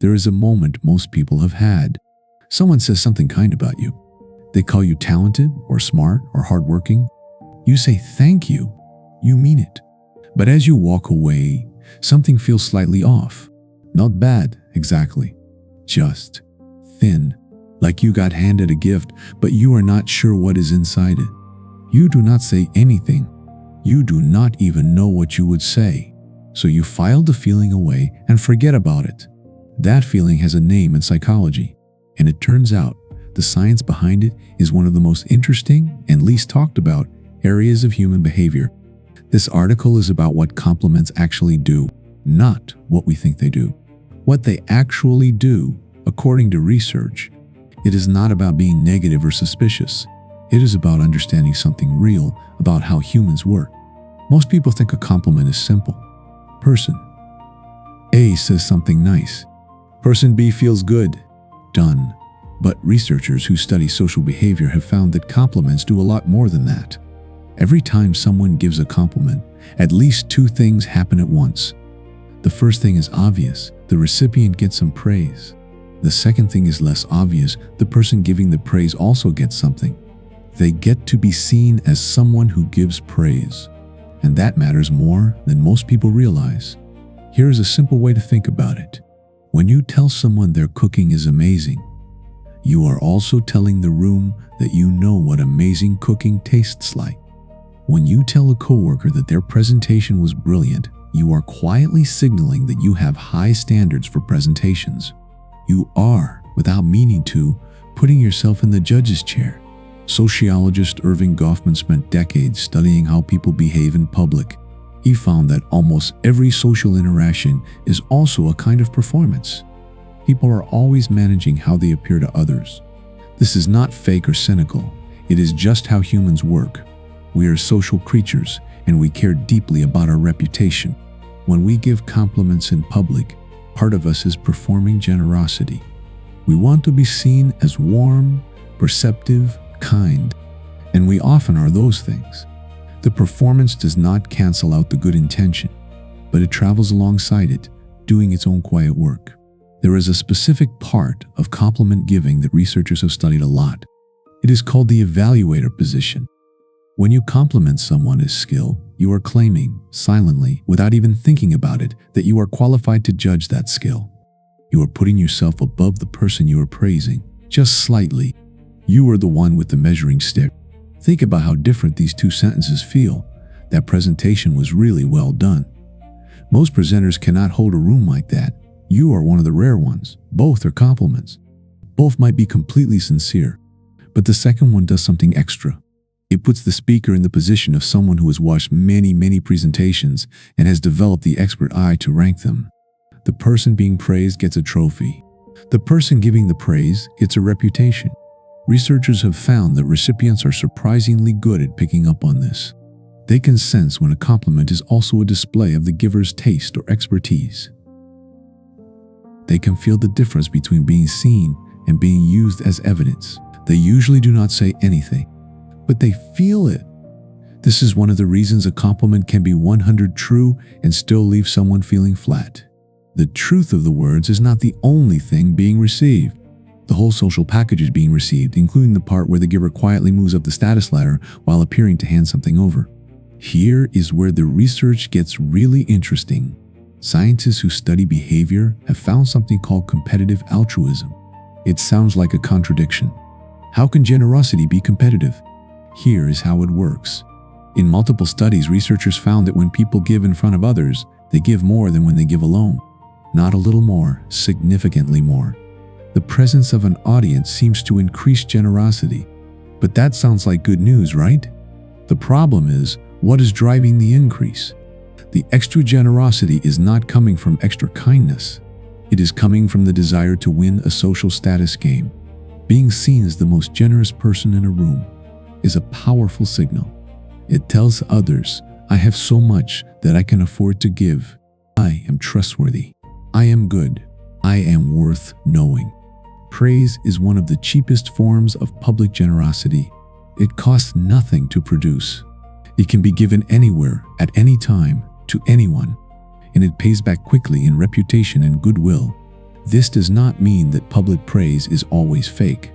There is a moment most people have had. Someone says something kind about you. They call you talented or smart or hardworking. You say thank you. You mean it. But as you walk away, something feels slightly off. Not bad, exactly. Just thin. Like you got handed a gift, but you are not sure what is inside it. You do not say anything. You do not even know what you would say. So you file the feeling away and forget about it. That feeling has a name in psychology, and it turns out the science behind it is one of the most interesting and least talked about areas of human behavior. This article is about what compliments actually do, not what we think they do. What they actually do, according to research. It is not about being negative or suspicious. It is about understanding something real about how humans work. Most people think a compliment is simple. Person A says something nice. Person B feels good. Done. But researchers who study social behavior have found that compliments do a lot more than that. Every time someone gives a compliment, at least two things happen at once. The first thing is obvious. The recipient gets some praise. The second thing is less obvious. The person giving the praise also gets something. They get to be seen as someone who gives praise. And that matters more than most people realize. Here is a simple way to think about it. When you tell someone their cooking is amazing, you are also telling the room that you know what amazing cooking tastes like. When you tell a coworker that their presentation was brilliant, you are quietly signaling that you have high standards for presentations. You are, without meaning to, putting yourself in the judge's chair. Sociologist Erving Goffman spent decades studying how people behave in public. He found that almost every social interaction is also a kind of performance. People are always managing how they appear to others. This is not fake or cynical. It is just how humans work. We are social creatures, and we care deeply about our reputation. When we give compliments in public, part of us is performing generosity. We want to be seen as warm, perceptive, kind, and we often are those things. The performance does not cancel out the good intention, but it travels alongside it, doing its own quiet work. There is a specific part of compliment giving that researchers have studied a lot. It is called the evaluator position. When you compliment someone as skilled, you are claiming, silently, without even thinking about it, that you are qualified to judge that skill. You are putting yourself above the person you are praising, just slightly. You are the one with the measuring stick. Think about how different these two sentences feel. That presentation was really well done. Most presenters cannot hold a room like that. You are one of the rare ones. Both are compliments. Both might be completely sincere, but the second one does something extra. It puts the speaker in the position of someone who has watched many presentations and has developed the expert eye to rank them. The person being praised gets a trophy. The person giving the praise gets a reputation. Researchers have found that recipients are surprisingly good at picking up on this. They can sense when a compliment is also a display of the giver's taste or expertise. They can feel the difference between being seen and being used as evidence. They usually do not say anything, but they feel it. This is one of the reasons a compliment can be 100 true and still leave someone feeling flat. The truth of the words is not the only thing being received. The whole social package is being received, including the part where the giver quietly moves up the status ladder while appearing to hand something over. Here is where the research gets really interesting. Scientists who study behavior have found something called competitive altruism. It sounds like a contradiction. How can generosity be competitive? Here is how it works. In multiple studies, researchers found that when people give in front of others, they give more than when they give alone. Not a little more, significantly more. The presence of an audience seems to increase generosity. But that sounds like good news, right? The problem is, what is driving the increase? The extra generosity is not coming from extra kindness. It is coming from the desire to win a social status game. Being seen as the most generous person in a room is a powerful signal. It tells others, I have so much that I can afford to give. I am trustworthy. I am good. I am worth knowing. Praise is one of the cheapest forms of public generosity. It costs nothing to produce. It can be given anywhere, at any time, to anyone, and it pays back quickly in reputation and goodwill. This does not mean that public praise is always fake.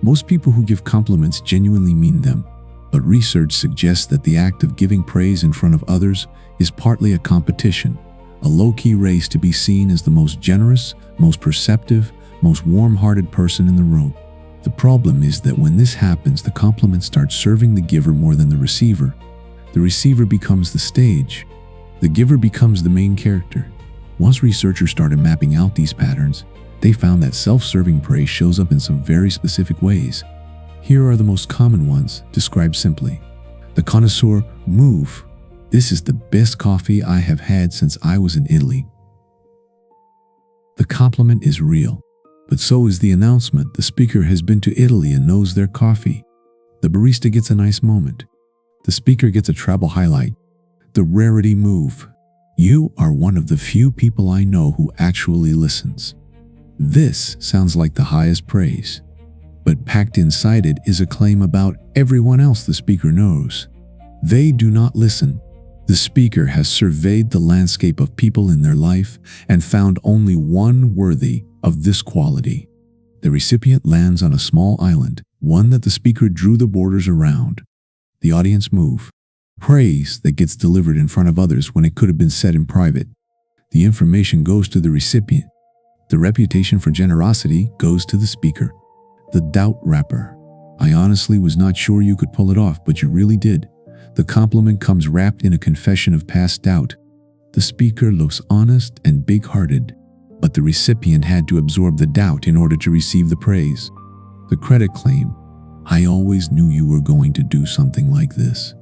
Most people who give compliments genuinely mean them, but research suggests that the act of giving praise in front of others is partly a competition, a low-key race to be seen as the most generous, most perceptive, most warm-hearted person in the room. The problem is that when this happens, the compliment starts serving the giver more than the receiver. The receiver becomes the stage. The giver becomes the main character. Once researchers started mapping out these patterns, they found that self-serving praise shows up in some very specific ways. Here are the most common ones, described simply. The connoisseur move. This is the best coffee I have had since I was in Italy. The compliment is real, but so is the announcement. The speaker has been to Italy and knows their coffee. The barista gets a nice moment. The speaker gets a travel highlight. The rarity move. You are one of the few people I know who actually listens. This sounds like the highest praise, but packed inside it is a claim about everyone else the speaker knows. They do not listen. The speaker has surveyed the landscape of people in their life and found only one worthy of this quality. The recipient lands on a small island, one that the speaker drew the borders around. The audience move. Praise that gets delivered in front of others when it could have been said in private. The information goes to the recipient. The reputation for generosity goes to the speaker. The doubt wrapper. I honestly was not sure you could pull it off, but you really did. The compliment comes wrapped in a confession of past doubt. The speaker looks honest and big-hearted, but the recipient had to absorb the doubt in order to receive the praise. The credit claim. I always knew you were going to do something like this.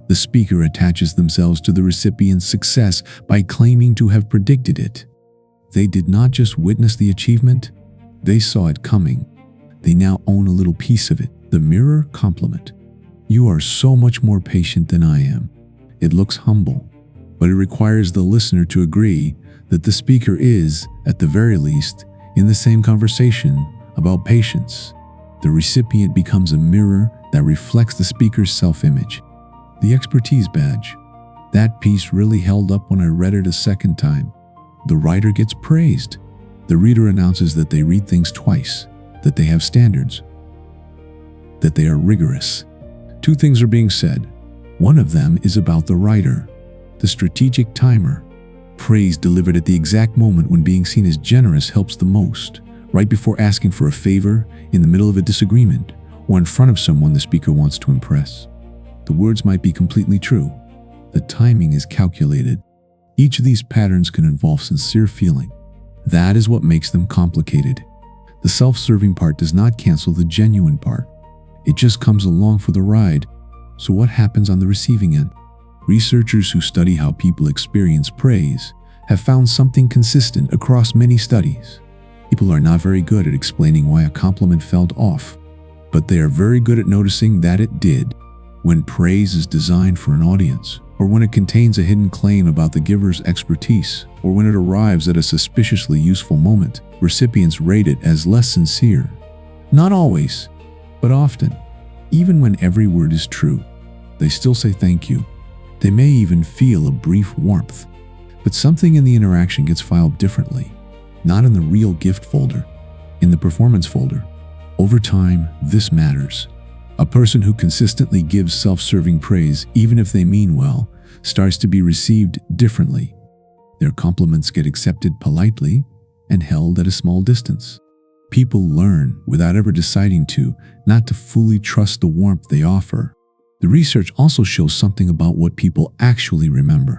The speaker attaches themselves to the recipient's success by claiming to have predicted it. They did not just witness the achievement, they saw it coming. They now own a little piece of it. The mirror compliment. You are so much more patient than I am. It looks humble, but it requires the listener to agree that the speaker is, at the very least, in the same conversation about patience. The recipient becomes a mirror that reflects the speaker's self-image. The expertise badge. That piece really held up when I read it a second time. The writer gets praised. The reader announces that they read things twice, that they have standards, that they are rigorous. Two things are being said. One of them is about the writer, the strategic timer. Praise delivered at the exact moment when being seen as generous helps the most, right before asking for a favor, in the middle of a disagreement, or in front of someone the speaker wants to impress. The words might be completely true. The timing is calculated. Each of these patterns can involve sincere feeling. That is what makes them complicated. The self-serving part does not cancel the genuine part. It just comes along for the ride. So what happens on the receiving end? Researchers who study how people experience praise have found something consistent across many studies. People are not very good at explaining why a compliment felt off, but they are very good at noticing that it did. When praise is designed for an audience, or when it contains a hidden claim about the giver's expertise, or when it arrives at a suspiciously useful moment, recipients rate it as less sincere. Not always, but often. Even when every word is true, they still say thank you. They may even feel a brief warmth, but something in the interaction gets filed differently, not in the real gift folder, in the performance folder. Over time, this matters. A person who consistently gives self-serving praise, even if they mean well, starts to be received differently. Their compliments get accepted politely and held at a small distance. People learn, without ever deciding to, not to fully trust the warmth they offer. The research also shows something about what people actually remember.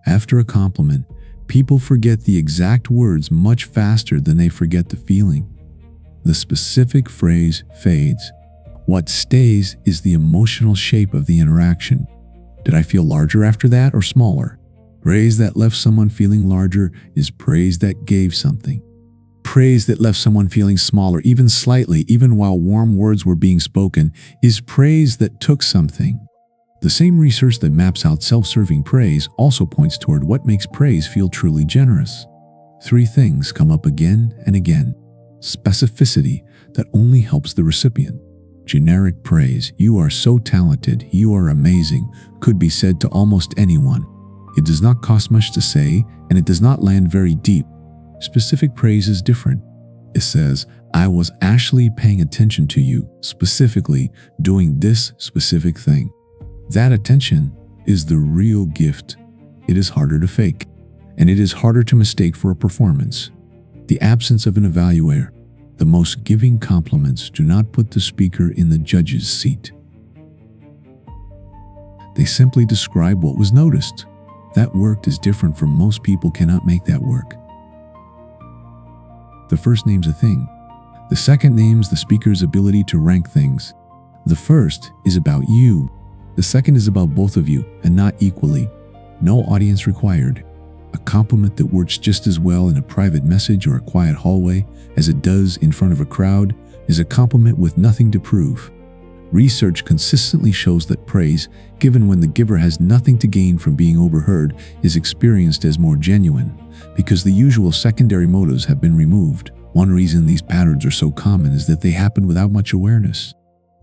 After a compliment, people forget the exact words much faster than they forget the feeling. The specific phrase fades. What stays is the emotional shape of the interaction. Did I feel larger after that or smaller? Praise that left someone feeling larger is praise that gave something. Praise that left someone feeling smaller, even slightly, even while warm words were being spoken, is praise that took something. The same research that maps out self-serving praise also points toward what makes praise feel truly generous. Three things come up again and again. Specificity that only helps the recipient. Generic praise, you are so talented, you are amazing, could be said to almost anyone. It does not cost much to say, and it does not land very deep. Specific praise is different. It says, I was actually paying attention to you, specifically doing this specific thing. That attention is the real gift. It is harder to fake, and it is harder to mistake for a performance. The absence of an evaluator. The most giving compliments do not put the speaker in the judge's seat. They simply describe what was noticed. That worked is different from most people cannot make that work. The first names a thing. The second names the speaker's ability to rank things. The first is about you. The second is about both of you, and not equally. No audience required. A compliment that works just as well in a private message or a quiet hallway as it does in front of a crowd is a compliment with nothing to prove. Research consistently shows that praise, given when the giver has nothing to gain from being overheard, is experienced as more genuine, because the usual secondary motives have been removed. One reason these patterns are so common is that they happen without much awareness.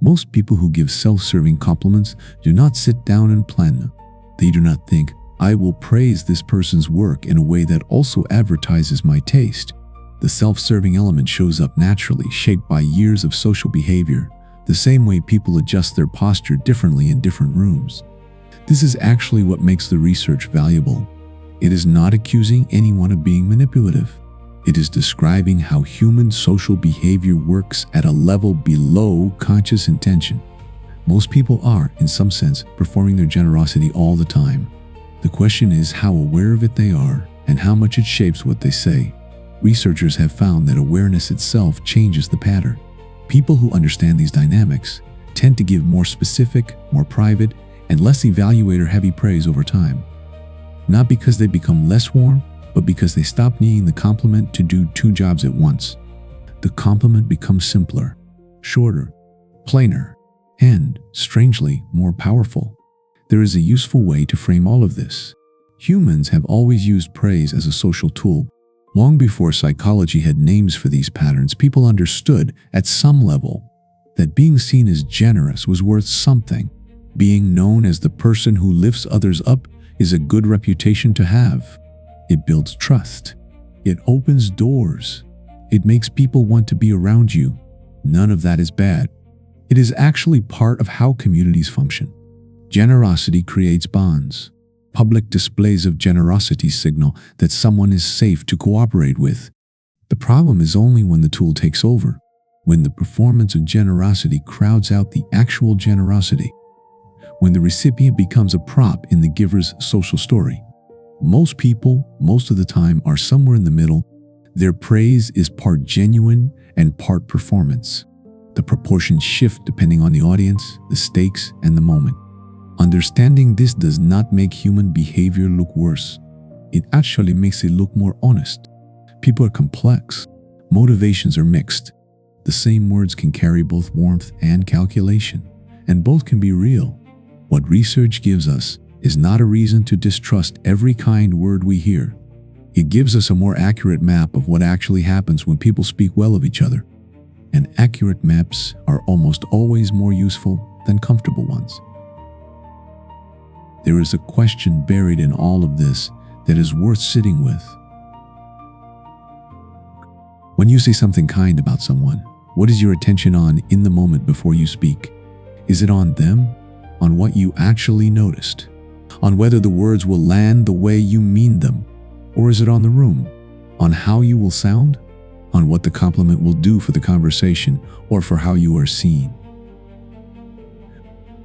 Most people who give self-serving compliments do not sit down and plan. They do not think, I will praise this person's work in a way that also advertises my taste. The self-serving element shows up naturally, shaped by years of social behavior, the same way people adjust their posture differently in different rooms. This is actually what makes the research valuable. It is not accusing anyone of being manipulative. It is describing how human social behavior works at a level below conscious intention. Most people are, in some sense, performing their generosity all the time. The question is how aware of it they are and how much it shapes what they say. Researchers have found that awareness itself changes the pattern. People who understand these dynamics tend to give more specific, more private, and less evaluator-heavy praise over time. Not because they become less warm, but because they stop needing the compliment to do two jobs at once. The compliment becomes simpler, shorter, plainer, and, strangely, more powerful. There is a useful way to frame all of this. Humans have always used praise as a social tool. Long before psychology had names for these patterns, people understood, at some level, that being seen as generous was worth something. Being known as the person who lifts others up is a good reputation to have. It builds trust. It opens doors. It makes people want to be around you. None of that is bad. It is actually part of how communities function. Generosity creates bonds. Public displays of generosity signal that someone is safe to cooperate with. The problem is only when the tool takes over, when the performance of generosity crowds out the actual generosity, when the recipient becomes a prop in the giver's social story. Most people, most of the time, are somewhere in the middle. Their praise is part genuine and part performance. The proportions shift depending on the audience, the stakes, and the moment. Understanding this does not make human behavior look worse. It actually makes it look more honest. People are complex. Motivations are mixed. The same words can carry both warmth and calculation, and both can be real. What research gives us is not a reason to distrust every kind word we hear. It gives us a more accurate map of what actually happens when people speak well of each other. And accurate maps are almost always more useful than comfortable ones. There is a question buried in all of this that is worth sitting with. When you say something kind about someone, what is your attention on in the moment before you speak? Is it on them? On what you actually noticed? On whether the words will land the way you mean them? Or is it on the room? On how you will sound? On what the compliment will do for the conversation or for how you are seen?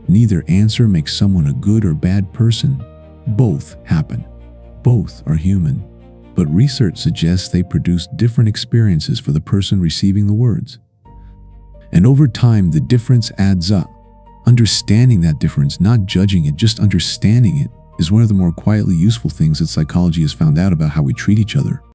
Neither answer makes someone a good or bad person. Both happen. Both are human. But research suggests they produce different experiences for the person receiving the words. And over time, the difference adds up. Understanding that difference, not judging it, just understanding it, is one of the more quietly useful things that psychology has found out about how we treat each other.